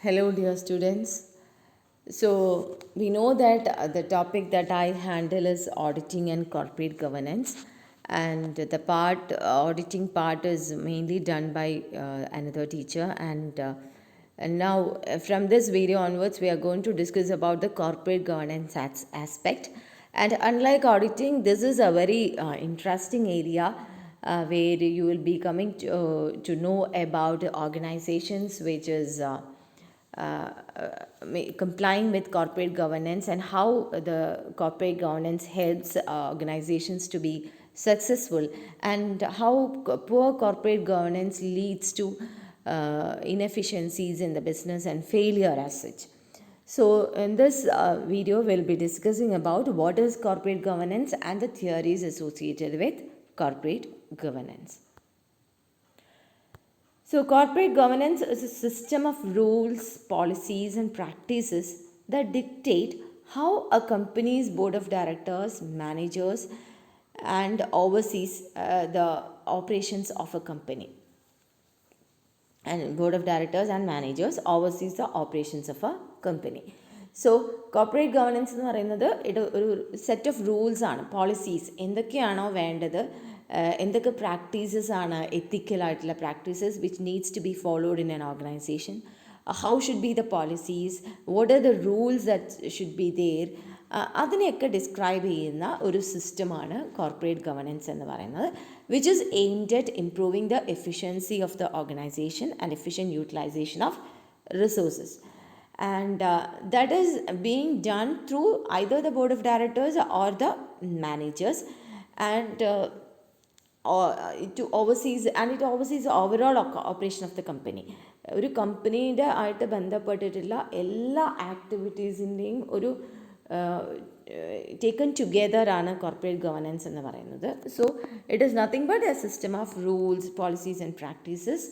Hello, dear students. So, we know that the topic that I handle is auditing and corporate governance, and the auditing part is mainly done by another teacher. And now, from this video onwards, we are going to discuss about the corporate governance aspect. And unlike auditing, this is a very interesting area where you will be coming to know about organizations which is complying with corporate governance and how the corporate governance helps organizations to be successful, and how poor corporate governance leads to inefficiencies in the business and failure as such. So in this video we'll be discussing about what is corporate governance and the theories associated with corporate governance. So, corporate governance is a system of rules, policies, and practices that dictate how a company's board of directors, managers, and oversees the operations of a company. And board of directors and managers oversees the operations of a company. So, corporate governance എന്ന് പറയുന്നത് ഒരു set of rules ആണ്, policies എന്തൊക്കെയാണോ വേണ്ടത്, എന്തൊക്കെ practices ആണ് എത്തിക്കലായിട്ടുള്ള practices which needs to be followed in an organisation, how should be the policies, what are the rules that should be there, അതിനെയൊക്കെ ഡിസ്ക്രൈബ് ചെയ്യുന്ന ഒരു സിസ്റ്റമാണ് കോർപ്പറേറ്റ് ഗവർണൻസ് എന്ന് പറയുന്നത്, which is aimed at improving the efficiency of the organisation and efficient utilisation of resources. And that is being done through either the board of directors or the managers, and to oversees, and it oversees the overall operation of the company. ഒരു കമ്പനിയുടെ ആയിട്ട് ബന്ധപ്പെട്ടിട്ടുള്ള എല്ലാ ആക്ടിവിറ്റീസിൻ്റെയും ഒരു taken together ആണ് corporate governance എന്ന് പറയുന്നത്. So it is nothing but A system of rules, policies and practices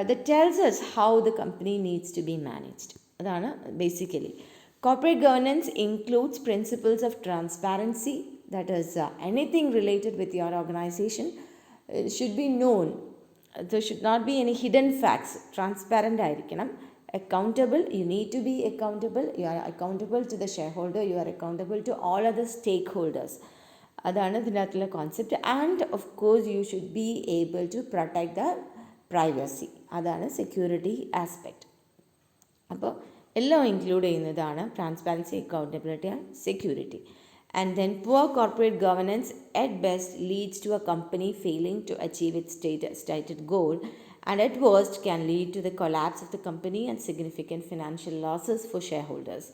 that tells us how the company needs to be managed. അതാണ് basically. Corporate governance includes principles of transparency, that is anything related with your organisation should be known. There should not be any hidden facts. Transparent ആയിരിക്കണം. Accountable, you need to be accountable. You are accountable to the shareholder, you are accountable to all other stakeholders. അതാണ് ഇതിനകത്തുള്ള concept. And of course you should be able to protect the privacy. അതാണ് security aspect. അപ്പോൾ എല്ലാം include ചെയ്യുന്നതാണ് transparency, accountability and security. And then poor corporate governance at best leads to a company failing to achieve its stated goal, and at worst can lead to the collapse of the company and significant financial losses for shareholders.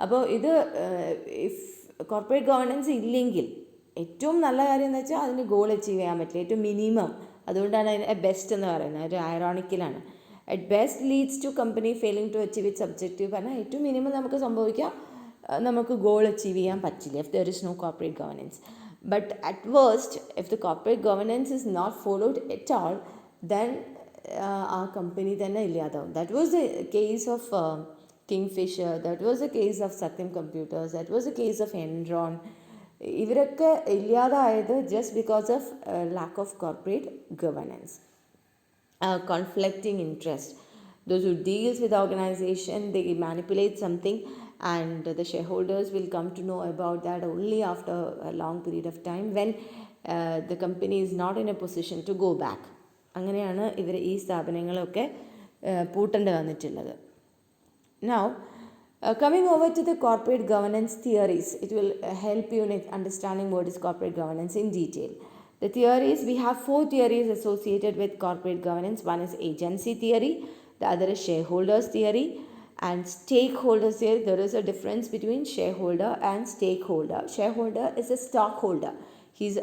അപ്പോൾ ഇത് if corporate governance ഇല്ലെങ്കിൽ ഏറ്റവും നല്ല കാര്യം എന്ന് വെച്ചാൽ അതിന് goal achieve ചെയ്യാൻ പറ്റില്ല, ഏറ്റവും മിനിമം. അതുകൊണ്ടാണ് അതിന് ബെസ്റ്റ് എന്ന് പറയുന്നത്. ഒരു ഐറോണിക്കലാണ്. At best leads to company failing to achieve its objective. പറഞ്ഞാൽ ഏറ്റവും മിനിമം നമുക്ക് സംഭവിക്കാം, നമുക്ക് ഗോൾ അച്ചീവ് ചെയ്യാൻ പറ്റില്ല if there is no corporate governance. But at worst, if the corporate governance is not followed at all, then ആ company തന്നെ ഇല്ലാതാവും. That was the case of Kingfisher, that was the case of Satyam computers, that was the case of Enron. ഇവരൊക്കെ ഇല്ലാതായത് just because of lack of corporate governance. Conflicting interest. Those who deals with the organization, they manipulate something, and the shareholders will come to know about that only after a long period of time, when the company is not in a position to go back. അങ്ങനെയാണ് ഇവർ ഈ സ്ഥാപനങ്ങളൊക്കെ പൂട്ടേണ്ടി വന്നിട്ടുള്ളത്. Now, coming over to the corporate governance theories, it will help you in understanding what is corporate governance in detail. The theories, we have 4 theories associated with corporate governance. One is agency theory, the other is shareholders theory, and stakeholders theory. There is a difference between shareholder and stakeholder. Shareholder is a stockholder. He's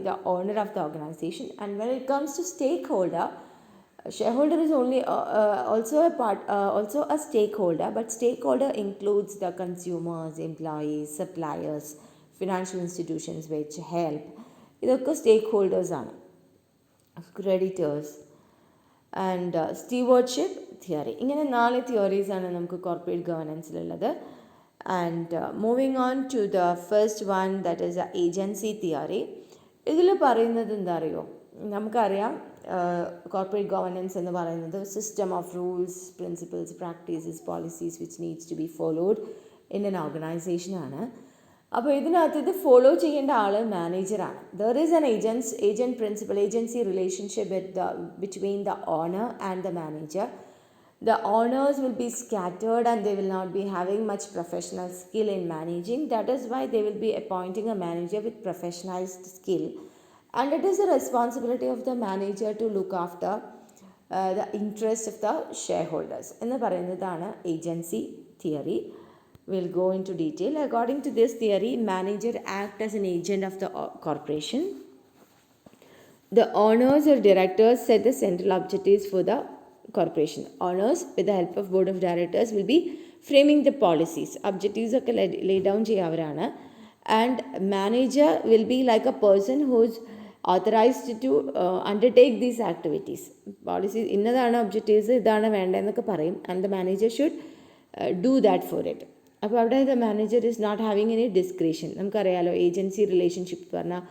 the owner of the organization. And when it comes to stakeholder, shareholder is only also a stakeholder, but stakeholder includes the consumers, employees, suppliers, financial institutions which help. ഇതൊക്കെ സ്റ്റേക്ക് ഹോൾഡേഴ്സാണ്. Creditors and stewardship theory. ഇങ്ങനെ 4 തിയറീസാണ് നമുക്ക് corporate ഗവർണൻസിലുള്ളത്. And moving on to the first one, that is agency theory. ഇതിൽ പറയുന്നത് എന്താ അറിയോ, നമുക്കറിയാം കോർപ്പറേറ്റ് ഗവർണൻസ് എന്ന് പറയുന്നത് system of rules, principles, practices, policies which needs to be followed in an ഓർഗനൈസേഷനാണ്. അപ്പോൾ ഇതിനകത്ത് ഇത് ഫോളോ ചെയ്യേണ്ട ആൾ മാനേജറാണ്. There is an agent principal agency relationship between the owner and the manager. The owners will be scattered and they will not be having much professional skill in managing. That is why they will be appointing a manager with professionalized skill. And it is the responsibility of the manager to look after the interest of the shareholders. എന്ന് പറയുന്നതാണ് agency theory. We'll go into detail. According to this theory, manager act as an agent of the corporation. The owners or directors set the central objectives for the corporation. Owners, with the help of board of directors, will be framing the policies. Objectives ഒക്കെ lay down ചെയ്യാവരാണ്. And manager will be like a person who's authorized to undertake these activities. Policies ഇന്നതാണ് objectives, ഇതാണ് വേണ്ടതെന്നൊക്കെ പറയും. And the manager should do that for it. അപ്പോൾ അവിടെ the manager is not having any discretion. നമുക്കറിയാലോ agency relationship പറഞ്ഞാൽ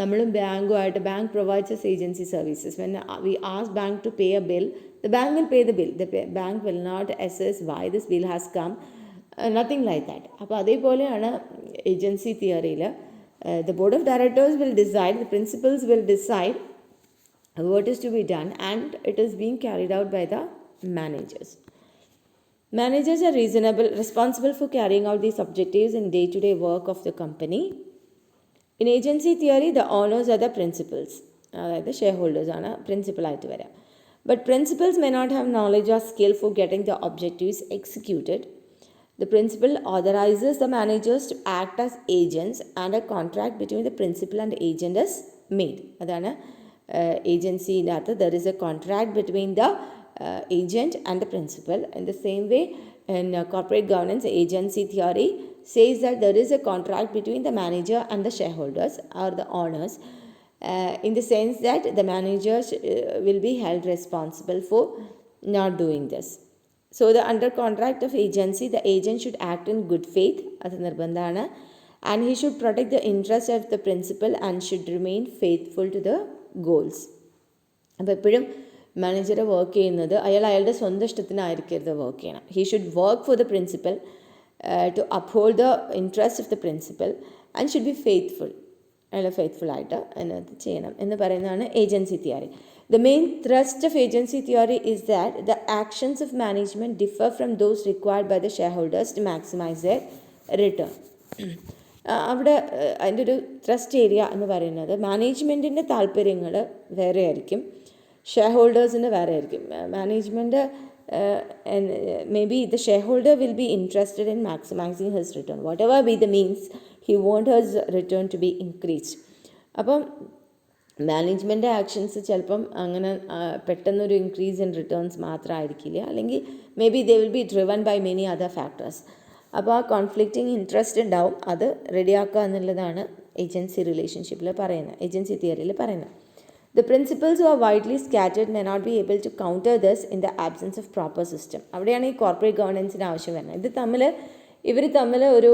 നമ്മളും ബാങ്കുമായിട്ട് bank provides as agency services. When we ask bank to pay a bill, the bank will pay the bill. The bank will not assess why this bill has come, nothing like that. അപ്പോൾ അതേപോലെയാണ് agency തിയറിയിൽ the board of directors will decide, the principals will decide what is to be done, and it is being carried out by the managers. Managers are responsible for carrying out these objectives in day-to-day work of the company. In agency theory, the owners are the principals. അതായത് shareholders ആണ് പ്രിൻസിപ്പളായിട്ട് വരിക. But principals may not have knowledge or skill for getting the objectives executed. The principal authorizes the managers to act as agents, and a contract between the principal and the agent is made. അതാണ് ഏജൻസിയിനകത്ത് there is a contract between the agent and the principal. In the same way, in corporate governance, agency theory says that there is a contract between the manager and the shareholders or the owners. In the sense that the managers will be held responsible for not doing this. So the under contract of agency, the agent should act in good faith, അത് നിർബന്ധമാണ്, and he should protect the interest of the principal and should remain faithful to the goals. അപ്പോൾ എപ്പോഴും manager work ചെയ്യുന്നത് അയാളുടെ സ്വന്തം ഇഷ്ടത്തിനായിരിക്കരുത് work ചെയ്യണം. He should work for the principal to uphold the interest of the principal and should be faithful. അയാൾ ഫെയ്ത്ത്ഫുള്ളായിട്ട് അതിനകത്ത് ചെയ്യണം എന്ന് പറയുന്നതാണ് agency theory. The main thrust of agency theory is that the actions of management differ from those required by the shareholders to maximize their return. അവിടെ അതിൻ്റെ ഒരു thrust area എന്ന് പറയുന്നത് മാനേജ്മെൻറ്റിൻ്റെ താല്പര്യങ്ങൾ വേറെ ആയിരിക്കും, ഷെയർഹോൾഡേഴ്സിൻ്റെ വേറെ ആയിരിക്കും. Management may be the shareholder will be interested in maximising his return. Whatever be the means he want his return to be increased. അപ്പം മാനേജ്മെൻറ്റ് ആക്ഷൻസ് ചിലപ്പം അങ്ങനെ പെട്ടെന്നൊരു ഇൻക്രീസ് ഇൻ റിട്ടേൺസ് മാത്രമായിരിക്കില്ല, അല്ലെങ്കിൽ may be they will be driven by many other factors. അപ്പോൾ ആ conflicting interest ഉണ്ടാവും, അത് റെഡിയാക്കുക എന്നുള്ളതാണ് ഏജൻസി റിലേഷൻഷിപ്പിൽ പറയുന്നത്, ഏജൻസി തിയറിയിൽ പറയുന്നത്. The principals who are widely scattered may not be able to counter this in the absence of proper system. അവിടെയാണ് ഈ കോർപ്പറേറ്റ് ഗവർണൻസിന് ആവശ്യം വരുന്നത്. ഇവർ തമ്മിൽ ഒരു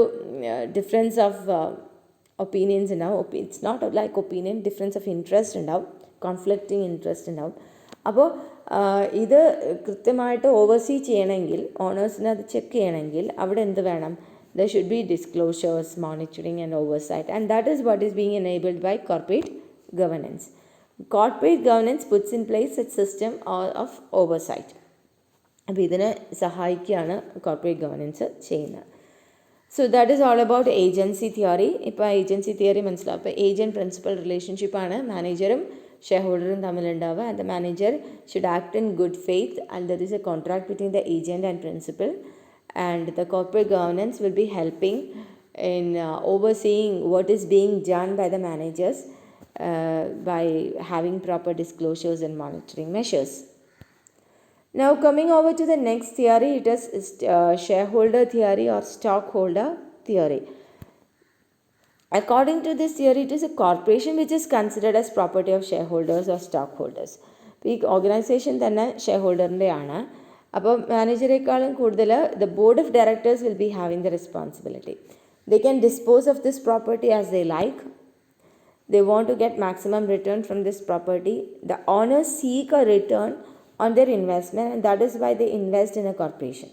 ഡിഫറൻസ് ഓഫ് ഒപ്പീനിയൻസ് ഉണ്ടാവും. It's not like opinion, difference of interest ഉണ്ടാവും, കോൺഫ്ലിക്റ്റിംഗ് ഇൻട്രസ്റ്റ് ഉണ്ടാവും. അപ്പോൾ ഇത് കൃത്യമായിട്ട് ഓവർസീ ചെയ്യണമെങ്കിൽ, ഓണേഴ്സിനെ അത് ചെക്ക് ചെയ്യണമെങ്കിൽ അവിടെ എന്ത് വേണം? There should be disclosures, monitoring and oversight, and that is what is being enabled by corporate governance. Corporate governance puts in place a system of oversight. അപ്പോൾ ഇതിനെ സഹായിക്കുകയാണ് കോർപ്പറേറ്റ് ഗവർണൻസ് ചെയ്യുന്നത്. So that is all about agency theory. ഇപ്പോൾ agency theory മനസ്സിലാവും. അപ്പോൾ agent principal റിലേഷൻഷിപ്പാണ് മാനേജറും ഷെയർ ഹോൾഡറും തമ്മിലുണ്ടാവുക. And the manager should act in good faith and there is a contract between the agent and principal. And the corporate governance will be helping in overseeing what is being done by the managers by having proper disclosures and monitoring measures. Now coming over to the next theory, it is shareholder theory or stockholder theory. According to this theory, it is a corporation which is considered as property of shareholders or stockholders. ഈ organisation തന്നെ ഷെയർഹോൾഡറിൻ്റെ ആണ്. അപ്പോൾ മാനേജറേക്കാളും കൂടുതൽ the board of directors will be having the responsibility. They can dispose of this property as they like. they want to get maximum return from this property. The owners seek a return on their investment, and that is why they invest in a corporation.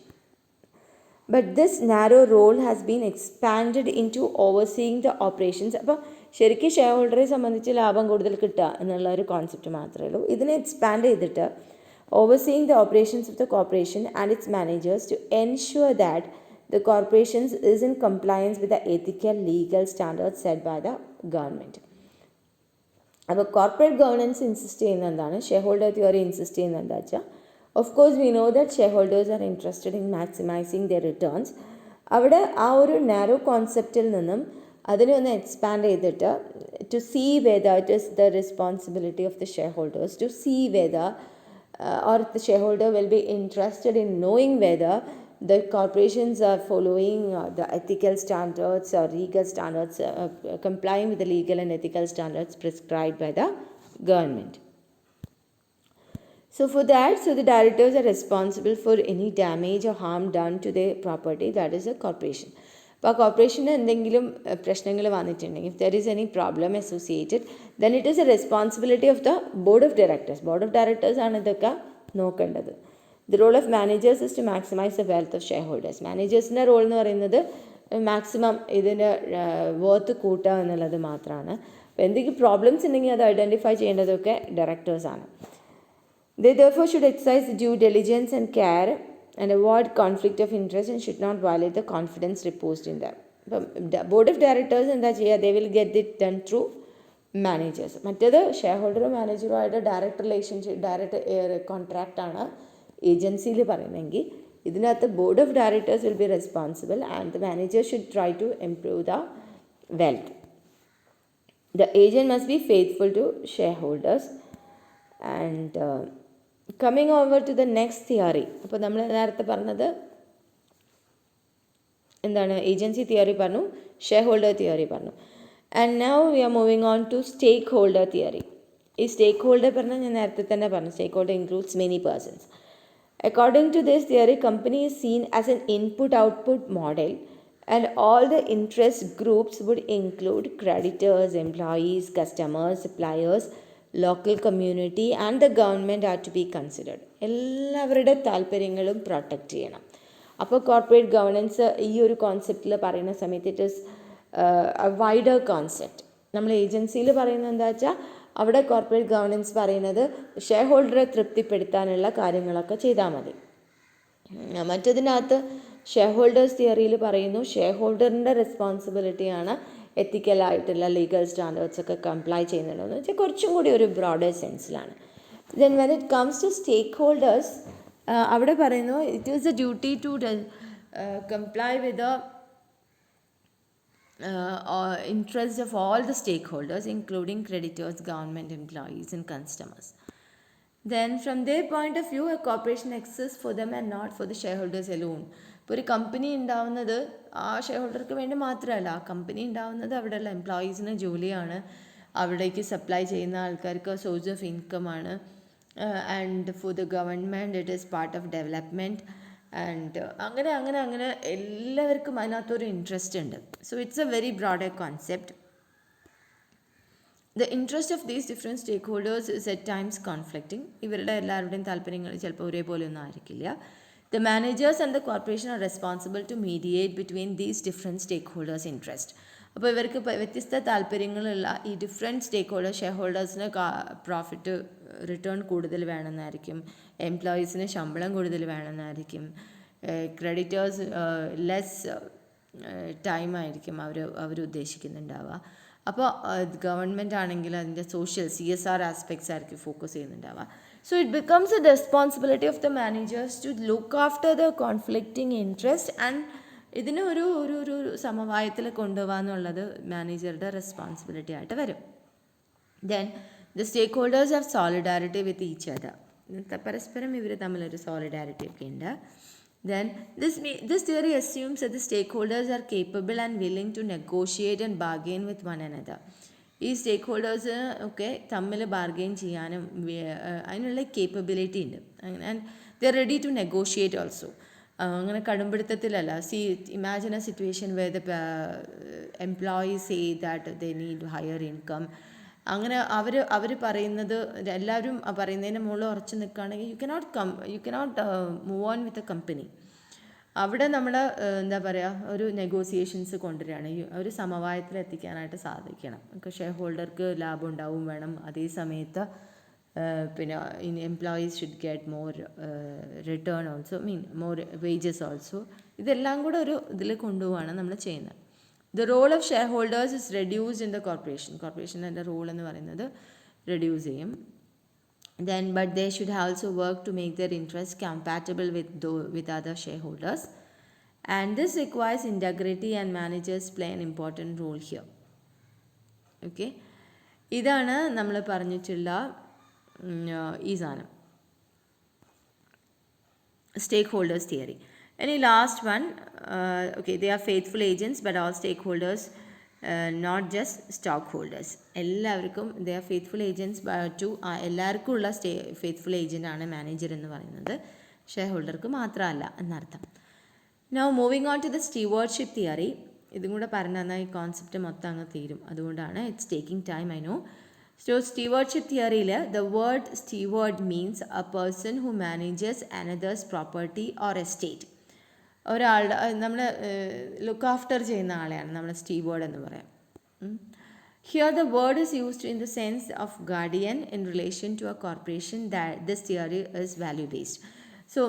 But this narrow role has been expanded into overseeing the operations. അപ്പോൾ ശരിക്കും share ഹോൾഡറെ സംബന്ധിച്ച് ലാഭം കൂടുതൽ കിട്ടുക എന്നുള്ള ഒരു concept മാത്രമേ ഉള്ളൂ. ഇതിനെ എക്സ്പാൻഡ് ചെയ്തിട്ട് overseeing the operations of the corporation and its managers to ensure that the corporations is in compliance with the ethical legal standards set by the government. അപ്പോൾ കോർപ്പറേറ്റ് ഗവേണൻസ് ഇൻസിസ്റ്റ് ചെയ്യുന്ന എന്താണ്, shareholder theory insist ചെയ്യുന്നത് എന്താ വെച്ചാൽ, of course we know that shareholders are interested in maximising their returns. അവിടെ ആ ഒരു narrow കോൺസെപ്റ്റിൽ നിന്നും അതിനെ ഒന്ന് എക്സ്പാൻഡ് ചെയ്തിട്ട് to see whether it is the responsibility of the shareholders to see whether or the shareholder will be interested in knowing whether the corporations are following the ethical standards or legal standards, complying with the legal and ethical standards prescribed by the government. So for that, the directors are responsible for any damage or harm done to their property, that is a corporation. അപ്പോൾ ആ corporation എന്തെങ്കിലും പ്രശ്നങ്ങൾ വന്നിട്ടുണ്ടെങ്കിൽ, if there is any problem associated, then it is a responsibility of the board of directors. Board of directors ആണ് ഇതൊക്കെ നോക്കേണ്ടത്. The role of managers is to maximise the wealth of shareholders. മാനേജേഴ്സിൻ്റെ role എന്ന് പറയുന്നത് maximum ഇതിൻ്റെ worth കൂട്ടുക എന്നുള്ളത് മാത്രമാണ്. അപ്പോൾ എന്തെങ്കിലും പ്രോബ്ലംസ് ഉണ്ടെങ്കിൽ അത് identify ചെയ്യേണ്ടതൊക്കെ ഡയറക്ടേഴ്സാണ്. They therefore should exercise due diligence and care and avoid conflict of interest and should not violate the confidence reposed in them. ഇപ്പം ബോർഡ് ഓഫ് ഡയറക്ടേഴ്സ് എന്താ ചെയ്യുക, they will get it done through managers. മറ്റേത് ഷെയർ ഹോൾഡറും മാനേജറുമായിട്ട് direct relationship, direct കോൺട്രാക്റ്റാണ് ഏജൻസിയിൽ പറയുന്നതെങ്കിൽ, ഇതിനകത്ത് board of directors will be responsible and the manager should try to improve the wealth. The agent must be faithful to shareholders. And coming over to the next theory. അപ്പോൾ നമ്മൾ നേരത്തെ പറഞ്ഞത് എന്താണ്, agency theory പറഞ്ഞു, shareholder theory പറഞ്ഞു. And now we are moving on to stakeholder theory. ഈ stakeholder പറഞ്ഞാൽ ഞാൻ നേരത്തെ തന്നെ പറഞ്ഞു, stakeholder includes many persons. According to this theory, company is seen as an input output model and all the interest groups would include creditors, employees, customers, suppliers, local community and the government are to be considered. എല്ലാവരുടെ താല്പര്യങ്ങളും protect ചെയ്യണം. അപ്പോൾ corporate governance ഈ ഒരു കോൺസെപ്റ്റിൽ പറയുന്ന സമയത്ത് it is wider concept. നമ്മൾ ഏജൻസിയിൽ പറയുന്നത് എന്താ വെച്ചാൽ, അവിടെ കോർപ്പറേറ്റ് ഗവർണൻസ് പറയുന്നത് ഷെയർ ഹോൾഡറെ തൃപ്തിപ്പെടുത്താനുള്ള കാര്യങ്ങളൊക്കെ ചെയ്താൽ മതി. മറ്റതിനകത്ത് ഷെയർ ഹോൾഡേഴ്സ് തിയറിയിൽ പറയുന്നു ഷെയർ ഹോൾഡറിൻ്റെ റെസ്പോൺസിബിലിറ്റിയാണ് എത്തിക്കലായിട്ടുള്ള ലീഗൽ സ്റ്റാൻഡേർഡ്സ് ഒക്കെ കംപ്ലൈ ചെയ്യുന്നുണ്ടെന്ന് വെച്ചാൽ കുറച്ചും കൂടി ഒരു ബ്രോഡർ സെൻസിലാണ്. Then when it comes to stakeholders, അവിടെ പറയുന്നു it is a duty to comply with the interest of all the stakeholders including creditors, government employees and customers. Then from their point of view, a corporation exists for them and not for the shareholders alone. ഇപ്പോൾ ഒരു company ഉണ്ടാവുന്നത് ആ share ഹോൾഡർക്ക് വേണ്ടി മാത്രമല്ല, ആ company ഉണ്ടാവുന്നത് അവിടെയുള്ള എംപ്ലോയീസിന് ജോലിയാണ്, അവിടേക്ക് സപ്ലൈ ചെയ്യുന്ന ആൾക്കാർക്ക് സോഴ്സ് ഓഫ് ഇൻകമാണ്. And for the government it is part of development. And അങ്ങനെ അങ്ങനെ അങ്ങനെ എല്ലാവർക്കും അതിനകത്തൊരു ഇൻട്രസ്റ്റ് ഉണ്ട്. So it's a very broader concept. The interest of these different stakeholders is at times conflicting. ഇവരുടെ എല്ലാവരുടെയും താല്പര്യങ്ങൾ ചിലപ്പോൾ ഒരേപോലെ ഒന്നും ആയിരിക്കില്ല. The managers and the corporation are responsible to mediate between these different stakeholders interest. അപ്പോൾ ഇവർക്ക് വ്യത്യസ്ത താല്പര്യങ്ങളുള്ള ഈ ഡിഫറെൻറ്റ് സ്റ്റേക്ക് ഹോൾഡേഴ്സ്, ഷെയർ ഹോൾഡേഴ്സിന് പ്രോഫിറ്റ് റിട്ടേൺ കൂടുതൽ വേണമെന്നായിരിക്കും, എംപ്ലോയീസിന് ശമ്പളം കൂടുതൽ വേണമെന്നായിരിക്കും, ക്രെഡിറ്റേഴ്സ് ലെസ് ടൈമായിരിക്കും അവർ ഉദ്ദേശിക്കുന്നുണ്ടാവുക. അപ്പോൾ ഗവൺമെൻറ് ആണെങ്കിൽ അതിൻ്റെ സോഷ്യൽ CSR ആസ്പെക്ട്സ് ആയിരിക്കും ഫോക്കസ് ചെയ്യുന്നുണ്ടാവുക. So it becomes a responsibility of the managers to look after the conflicting interest and ഇതിനെ ഒരു ഒരു ഒരു സമവായത്തിൽ കൊണ്ടുപോകുക എന്നുള്ളത് മാനേജറുടെ റെസ്പോൺസിബിലിറ്റി ആയിട്ട് വരും. Then the stakeholders have solidarity with each other. പരസ്പരം ഇവർ തമ്മിലൊരു സോളിഡാരിറ്റി ഒക്കെ ഉണ്ട്. Then this theory assumes that the stakeholders are capable and willing to negotiate and bargain with one another. ഈ സ്റ്റേക്ക് ഹോൾഡേഴ്സ് ഒക്കെ തമ്മിൽ ബാർഗെയിൻ ചെയ്യാനും അതിനുള്ള കേപ്പബിലിറ്റി ഉണ്ട്. And they are ready to negotiate also. അങ്ങനെ കടുംപിടുത്തത്തിലല്ല. Imagine a situation where the employees say that they need higher income. അങ്ങനെ അവർ പറയുന്നത് എല്ലാവരും പറയുന്നതിന് മുകളിൽ ഉറച്ചു നിൽക്കുകയാണെങ്കിൽ you cannot move on with a company. അവിടെ നമ്മൾ എന്താ പറയുക, ഒരു നെഗോസിയേഷൻസ് കൊണ്ടുവരികയാണ്, ഒരു സമവായത്തിൽ എത്തിക്കാനായിട്ട് സാധിക്കണം. ഷെയർ ഹോൾഡർക്ക് ലാഭം ഉണ്ടാവും വേണം, അതേ സമയത്ത് പിന്നെ employees should get more return also, more wages also. ഇതെല്ലാം കൂടെ ഒരു ഇതിൽ കൊണ്ടുപോവാണ് നമ്മൾ ചെയ്യുന്നത്. The role of shareholders is reduced in the corporation. കോർപ്പറേഷൻ്റെ റോൾ എന്ന് പറയുന്നത് റെഡ്യൂസ് ചെയ്യും. Then, but they should also work to make their interests compatible with other shareholders, and this requires integrity, and managers play an important role here. Okay, ഇതാണ് നമ്മൾ പറഞ്ഞിട്ടുള്ള ഈ സാധനം, stakeholders theory. ഇനി last one, okay, they are faithful agents but all stakeholders, not just stockholders. എല്ലാവർക്കും they are faithful agents to എല്ലാവർക്കും ഉള്ള faithful ഏജൻ്റാണ് manager എന്ന് പറയുന്നത്, ഷെയർ ഹോൾഡർക്ക് മാത്രമല്ല എന്നർത്ഥം. Now moving on to the stewardship theory. ഇതും കൂടെ പറഞ്ഞു തന്നാൽ ഈ കോൺസെപ്റ്റ് മൊത്തം അങ്ങ് തീരും, അതുകൊണ്ടാണ് it's taking time, I know. So stewardship തിയറിയിൽ the word steward means a person who manages another's property or estate. ഒരാളുടെ നമ്മൾ ലുക്ക് ആഫ്റ്റർ ചെയ്യുന്ന ആളെയാണ് നമ്മൾ സ്റ്റീവേർഡ് എന്ന് പറയാം. Here the word is used in the sense of guardian in relation to a corporation. This theory is value based. So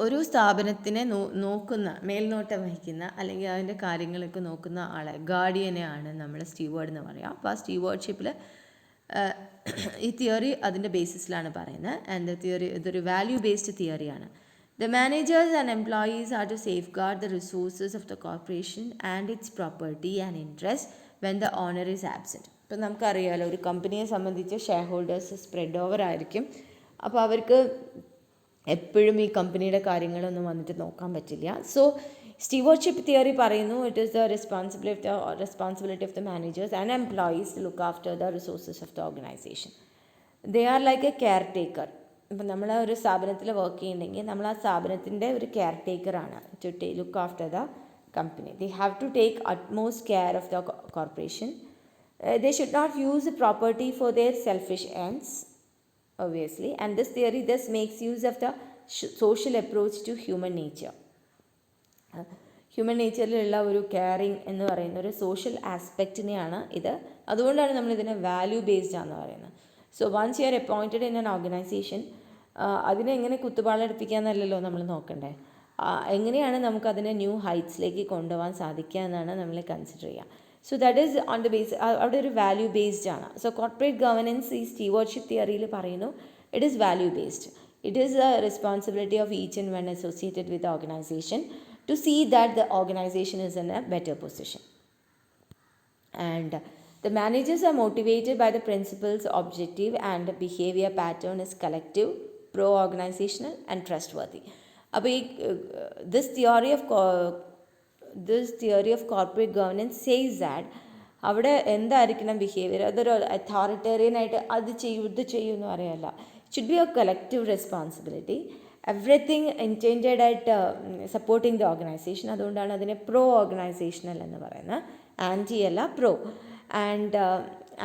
ഒരു സ്ഥാപനത്തിനെ നോക്കുന്ന, മേൽനോട്ടം വഹിക്കുന്ന, അല്ലെങ്കിൽ അതിൻ്റെ കാര്യങ്ങളൊക്കെ നോക്കുന്ന ആളെ, ഗാർഡിയനെയാണ് നമ്മൾ സ്റ്റീവേർഡ് എന്ന് പറയാം. അപ്പോൾ ആ സ്റ്റീവേർഡ്ഷിപ്പിൽ ഈ തിയറി അതിൻ്റെ ബേസിസിലാണ് പറയുന്നത്. ആൻഡ് ദ തിയറി ഇതൊരു വാല്യൂ ബേസ്ഡ് തിയറിയാണ്. The managers and employees are to safeguard the resources of the corporation and its property and interest when the owner is absent. ഇപ്പം നമുക്കറിയാമല്ലോ, ഒരു കമ്പനിയെ സംബന്ധിച്ച് ഷെയർ ഹോൾഡേഴ്സ് സ്പ്രെഡ് ഓവർ ആയിരിക്കും. അപ്പോൾ അവർക്ക് എപ്പോഴും ഈ കമ്പനിയുടെ കാര്യങ്ങളൊന്നും വന്നിട്ട് നോക്കാൻ പറ്റില്ല. സോ സ്റ്റീവേർഡ്ഷിപ്പ് തിയറി പറയുന്നു, it is the responsibility of the managers and employees to look after the resources of the organisation. They are like a caretaker. ഇപ്പം നമ്മൾ ഒരു സ്ഥാപനത്തിൽ വർക്ക് ചെയ്യുന്നുണ്ടെങ്കിൽ നമ്മൾ ആ സ്ഥാപനത്തിൻ്റെ ഒരു കെയർ ടേക്കറാണ്, to look after the company. They have to take utmost care of the corporation. They should not use the property for their selfish ends, obviously, and this theory thus makes use of the social approach to human nature. Human നേച്ചറിലുള്ള ഒരു caring എന്ന് പറയുന്ന ഒരു social ആസ്പെക്റ്റിനെയാണ് ഇത്. അതുകൊണ്ടാണ് നമ്മളിതിനെ value based ആണെന്ന് പറയുന്നത്. So once you are appointed in an organisation, അതിനെ എങ്ങനെ കുത്തുപാളെടുപ്പിക്കാമെന്നല്ലല്ലോ നമ്മൾ നോക്കണ്ടേ, എങ്ങനെയാണ് നമുക്കതിനെ ന്യൂ ഹൈറ്റ്സിലേക്ക് കൊണ്ടുപോകാൻ സാധിക്കുക എന്നാണ് നമ്മൾ കൺസിഡർ ചെയ്യുക. So that is on the base, അവിടെ ഒരു വാല്യൂ ബേസ്ഡ് ആണ്. സോ കോർപ്പറേറ്റ് ഗവർണൻസ് ഈ സ്റ്റീവേർഡ്ഷിപ്പ് തിയറിയിൽ പറയുന്നു, it is value based. It is a responsibility of each and one associated with organisation to see that the organisation is in a better position. And the managers are motivated by the principles, objective and behavior pattern is collective, pro-organizational and trustworthy. അപ്പോൾ ഈ this theory of corporate governance says that അവിടെ എന്തായിരിക്കണം behaviour, അതൊരു authoritarian ആയിട്ട് അത് ചെയ്യും ഇത് ചെയ്യും എന്ന് പറയല്ല. Should be A collective responsibility, everything intended ആയിട്ട് സപ്പോർട്ടിങ് ദ ഓർഗനൈസേഷൻ. അതുകൊണ്ടാണ് അതിനെ പ്രോ ഓർഗനൈസേഷണൽ എന്ന് പറയുന്നത്, ആൻറ്റി അല്ല പ്രോ.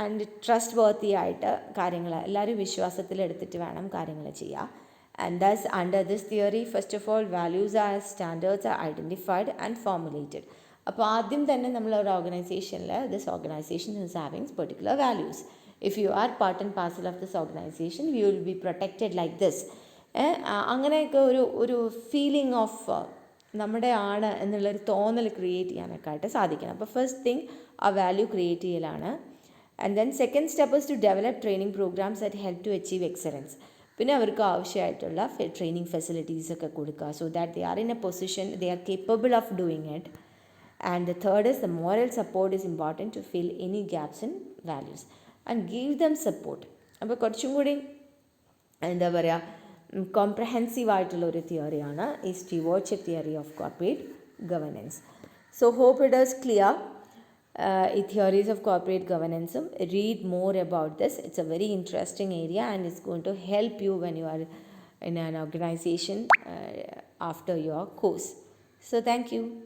ആൻഡ് ട്രസ്റ്റ് വർത്തി ആയിട്ട് കാര്യങ്ങൾ എല്ലാവരും വിശ്വാസത്തിലെടുത്തിട്ട് വേണം കാര്യങ്ങൾ ചെയ്യുക. And thus under this theory first of all values are standards are identified and formulated. അപ്പോൾ ആദ്യം തന്നെ നമ്മൾ ഒരു ഓർഗനൈസേഷനിൽ this organisation is having particular values. If you are part and parcel of this organisation you will be protected like this. അങ്ങനെയൊക്കെ ഒരു feeling of നമ്മുടെ ആണ് എന്നുള്ളൊരു തോന്നൽ ക്രിയേറ്റ് ചെയ്യാനൊക്കെ ആയിട്ട് സാധിക്കണം. അപ്പോൾ ഫസ്റ്റ് തിങ് ആ വാല്യൂ ക്രിയേറ്റ് ചെയ്യലാണ്. And then second step is to develop training programs that help to achieve excellence. പിന്നെ അവർക്ക് ആവശ്യമായിട്ടുള്ള ട്രെയിനിങ് ഫെസിലിറ്റീസ് ഒക്കെ കൊടുക്കുക, so that they are in a position they are capable of doing it. And the third is the moral support is important to fill any gaps in values and give them support. അപ്പോൾ കുറച്ചും കൂടി എന്താ പറയുക, comprehensive ആയിട്ടുള്ള ഒരു തിയറിയാണ് ഈ stewardship theory of corporate governance. So hope it is clear. ഈ തിയറീസ് ഓഫ് കോർപ്പറേറ്റ് ഗവർണൻസും read more about this. It's a very interesting area and it's going to help you when you are in an organization after your course. So thank you.